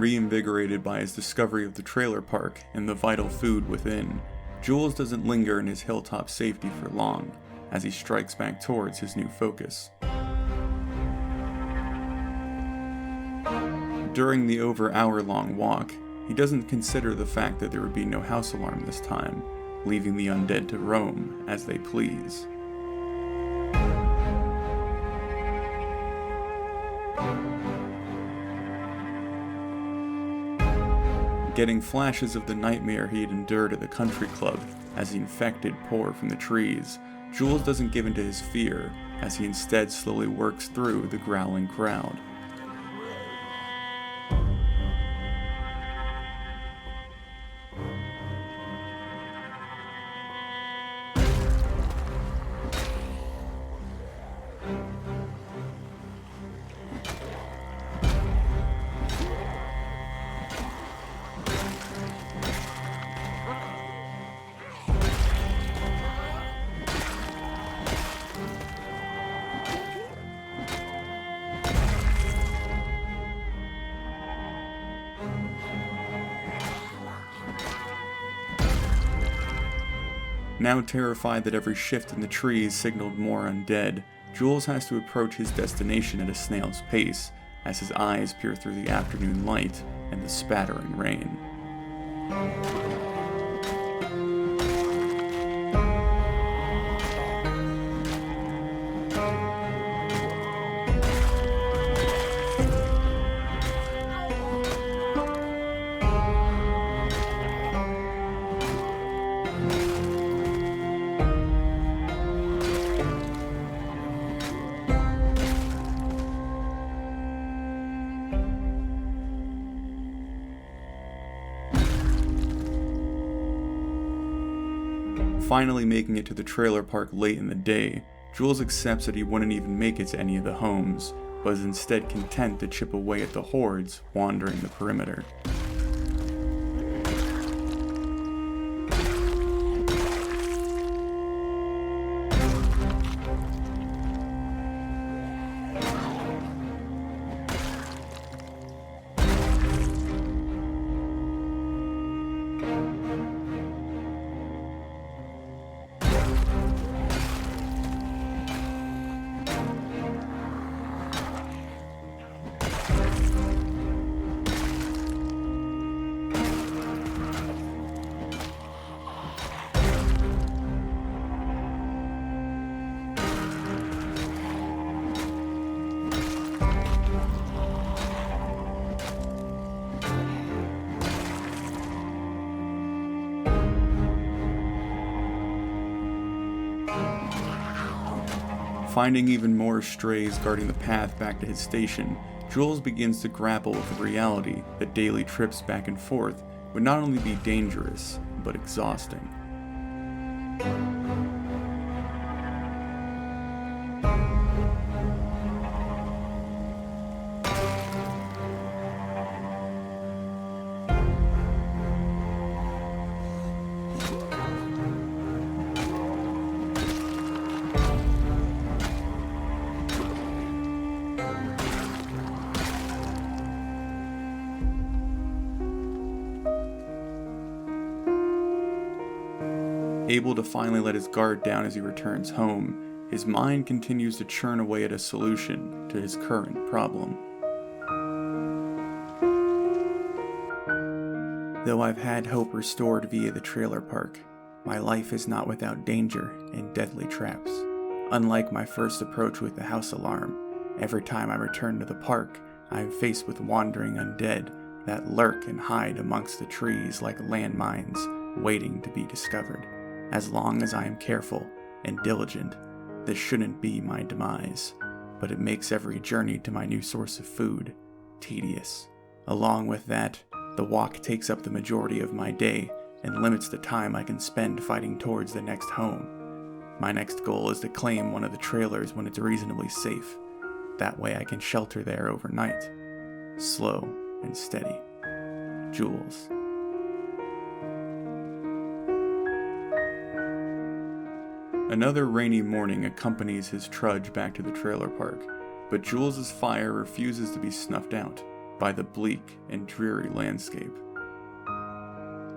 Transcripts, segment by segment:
Reinvigorated by his discovery of the trailer park and the vital food within, Jules doesn't linger in his hilltop safety for long, as he strikes back towards his new focus. During the over hour-long walk, he doesn't consider the fact that there would be no house alarm this time, leaving the undead to roam as they please. Getting flashes of the nightmare he had endured at the country club as the infected pour from the trees, Jules doesn't give in to his fear, as he instead slowly works through the growling crowd. Now terrified that every shift in the trees signaled more undead, Jules has to approach his destination at a snail's pace, as his eyes peer through the afternoon light and the spattering rain. Finally making it to the trailer park late in the day, Jules accepts that he wouldn't even make it to any of the homes, but is instead content to chip away at the hordes wandering the perimeter. Finding even more strays guarding the path back to his station, Jules begins to grapple with the reality that daily trips back and forth would not only be dangerous, but exhausting. Able to finally let his guard down as he returns home, his mind continues to churn away at a solution to his current problem. Though I've had hope restored via the trailer park, my life is not without danger and deadly traps. Unlike my first approach with the house alarm, every time I return to the park, I am faced with wandering undead that lurk and hide amongst the trees like landmines, waiting to be discovered. As long as I am careful and diligent, this shouldn't be my demise, but it makes every journey to my new source of food tedious. Along with that, the walk takes up the majority of my day and limits the time I can spend fighting towards the next home. My next goal is to claim one of the trailers when it's reasonably safe. That way I can shelter there overnight. Slow and steady. Jules. Another rainy morning accompanies his trudge back to the trailer park, but Jules' fire refuses to be snuffed out. by the bleak and dreary landscape.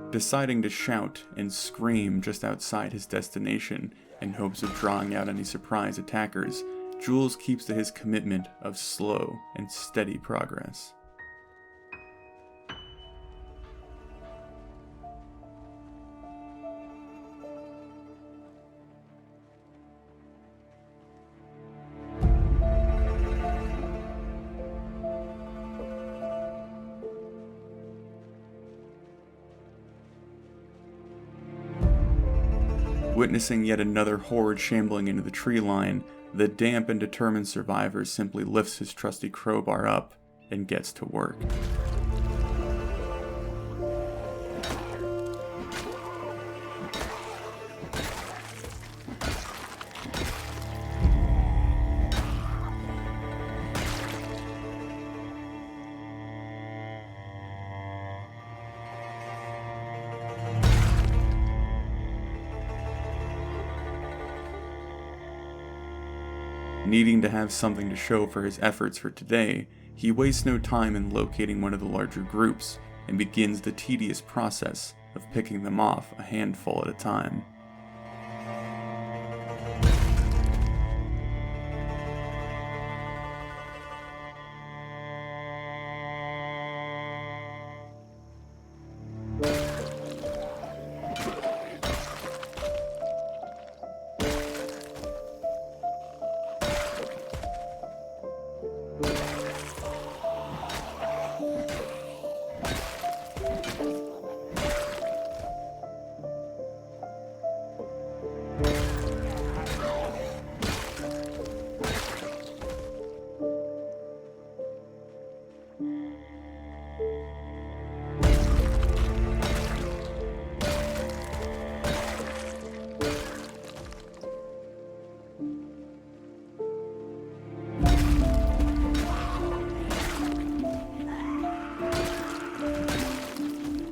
Deciding to shout and scream just outside his destination in hopes of drawing out any surprise attackers, Jules keeps to his commitment of slow and steady progress. Witnessing yet another horde shambling into the tree line, the damp and determined survivor simply lifts his trusty crowbar up and gets to work. Needing to have something to show for his efforts for today, he wastes no time in locating one of the larger groups and begins the tedious process of picking them off a handful at a time.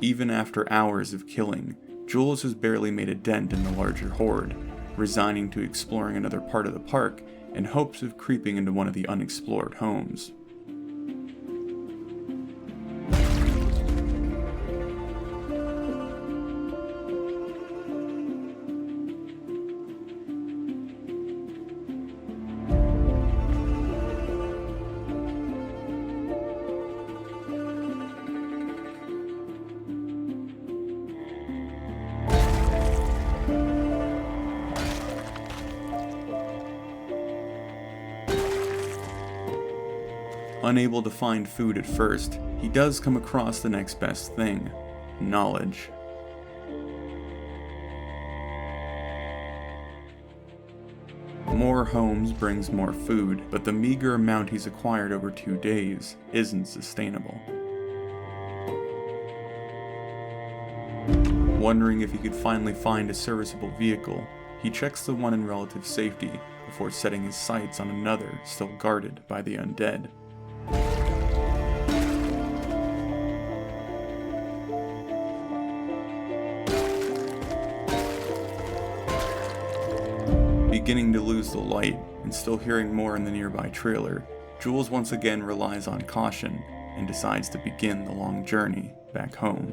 Even after hours of killing, Jules has barely made a dent in the larger horde, resigning to exploring another part of the park in hopes of creeping into one of the unexplored homes. Unable to find food at first, he does come across the next best thing: knowledge. More homes brings more food, but the meager amount he's acquired over 2 days isn't sustainable. Wondering if he could finally find a serviceable vehicle, he checks the one in relative safety before setting his sights on another still guarded by the undead. Beginning to lose the light and still hearing more in the nearby trailer, Jules once again relies on caution and decides to begin the long journey back home.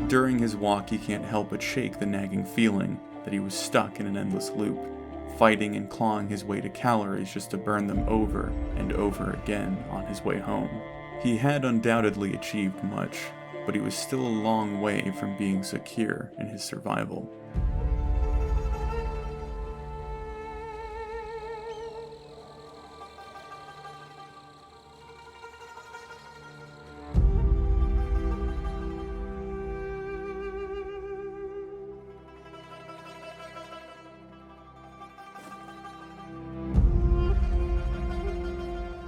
During his walk, he can't help but shake the nagging feeling that he was stuck in an endless loop, fighting and clawing his way to calories just to burn them over and over again on his way home. He had undoubtedly achieved much, but he was still a long way from being secure in his survival.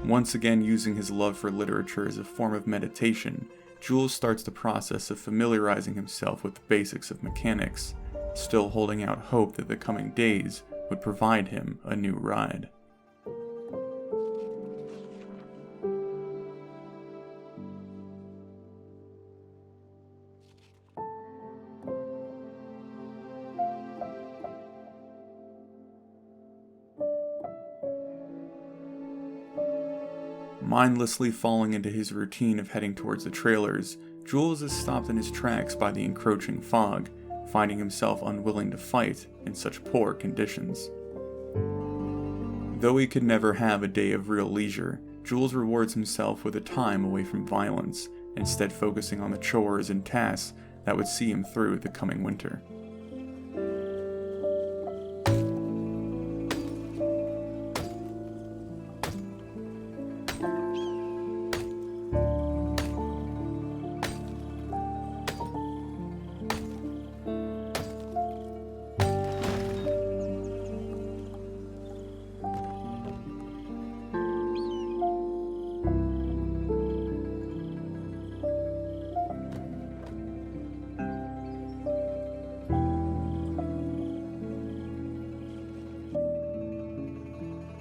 Once again using his love for literature as a form of meditation, Jules starts the process of familiarizing himself with the basics of mechanics, still holding out hope that the coming days would provide him a new ride. Mindlessly falling into his routine of heading towards the trailers, Jules is stopped in his tracks by the encroaching fog, finding himself unwilling to fight in such poor conditions. Though he could never have a day of real leisure, Jules rewards himself with a time away from violence, instead focusing on the chores and tasks that would see him through the coming winter.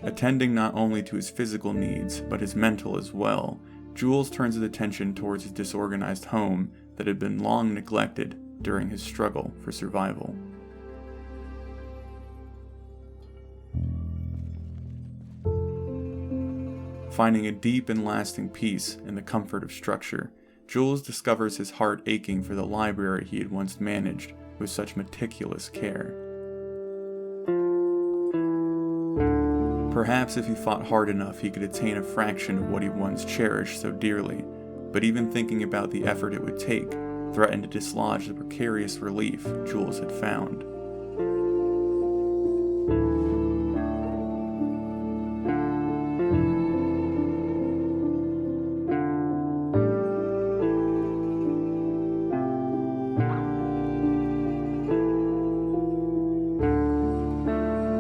Attending not only to his physical needs, but his mental as well, Jules turns his attention towards his disorganized home that had been long neglected during his struggle for survival. Finding a deep and lasting peace in the comfort of structure, Jules discovers his heart aching for the library he had once managed with such meticulous care. Perhaps if he fought hard enough he could attain a fraction of what he once cherished so dearly, but even thinking about the effort it would take threatened to dislodge the precarious relief Jules had found.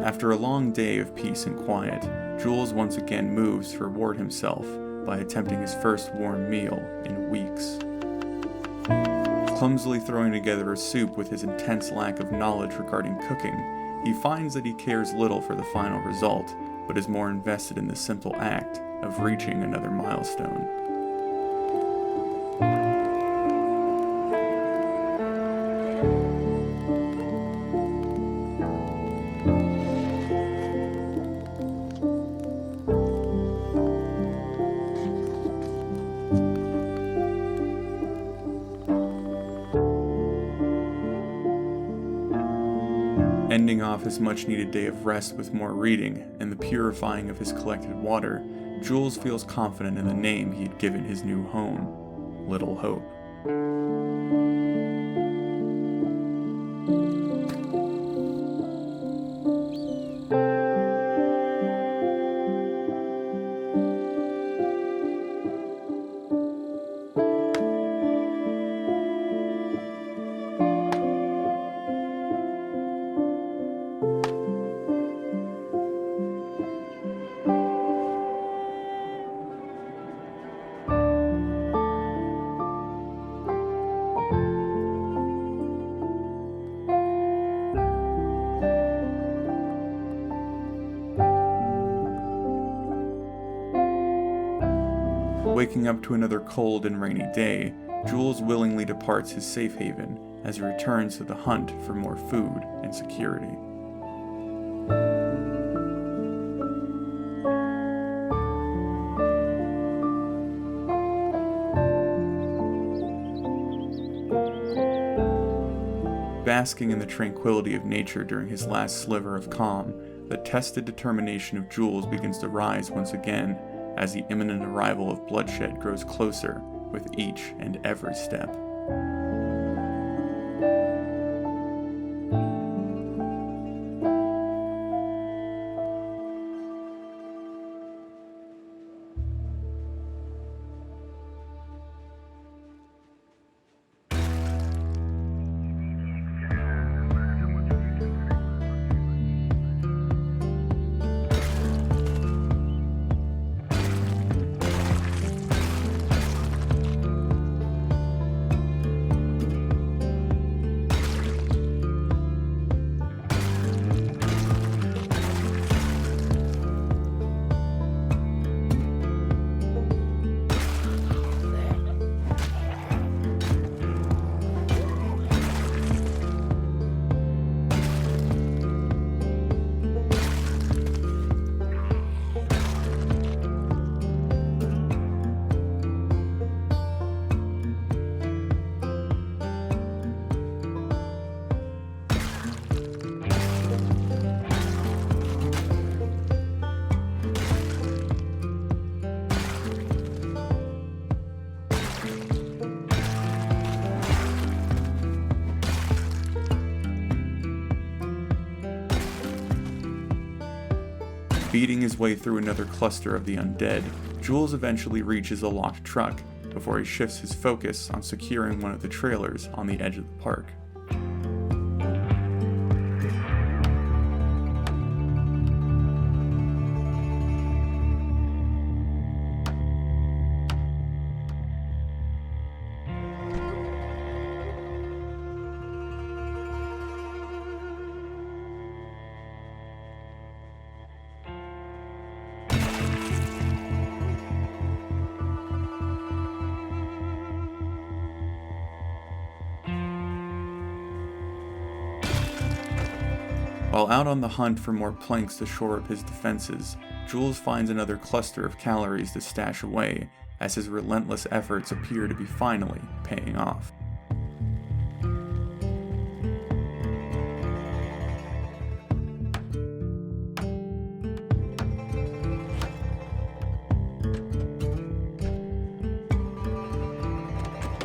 After a long day of peace and quiet, Jules once again moves to reward himself by attempting his first warm meal in weeks. Clumsily throwing together a soup with his intense lack of knowledge regarding cooking, he finds that he cares little for the final result, but is more invested in the simple act of reaching another milestone. Ending off his much-needed day of rest with more reading and the purifying of his collected water, Jules feels confident in the name he had given his new home, Little Hope. Waking up to another cold and rainy day, Jules willingly departs his safe haven as he returns to the hunt for more food and security. Basking in the tranquility of nature during his last sliver of calm, the tested determination of Jules begins to rise once again as the imminent arrival of bloodshed grows closer with each and every step. Beating his way through another cluster of the undead, Jules eventually reaches a locked truck before he shifts his focus on securing one of the trailers on the edge of the park. While out on the hunt for more planks to shore up his defenses, Jules finds another cluster of calories to stash away, as his relentless efforts appear to be finally paying off.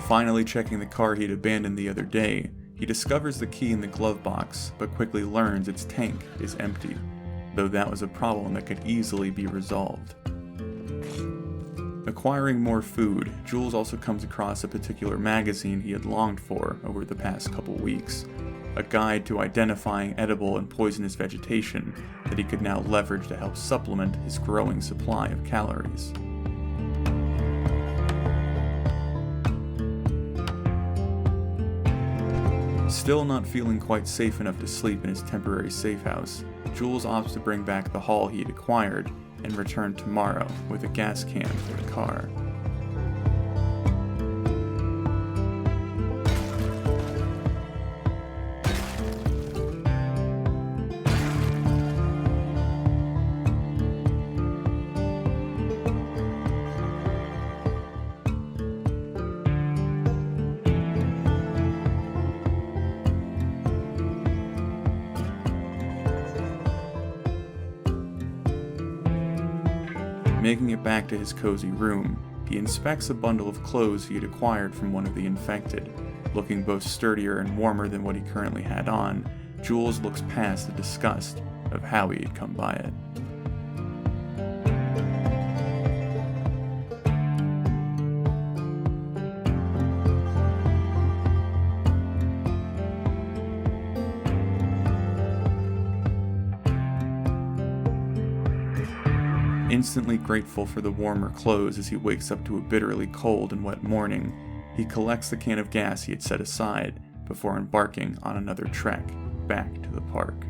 Finally checking the car he'd abandoned the other day, he discovers the key in the glove box, but quickly learns its tank is empty, though that was a problem that could easily be resolved. Acquiring more food, Jules also comes across a particular magazine he had longed for over the past couple weeks, a guide to identifying edible and poisonous vegetation that he could now leverage to help supplement his growing supply of calories. Still not feeling quite safe enough to sleep in his temporary safe house, Jules opts to bring back the haul he had acquired and return tomorrow with a gas can for the car. Making it back to his cozy room, he inspects a bundle of clothes he had acquired from one of the infected. Looking both sturdier and warmer than what he currently had on, Jules looks past the disgust of how he had come by it. Instantly grateful for the warmer clothes as he wakes up to a bitterly cold and wet morning, he collects the can of gas he had set aside before embarking on another trek back to the park.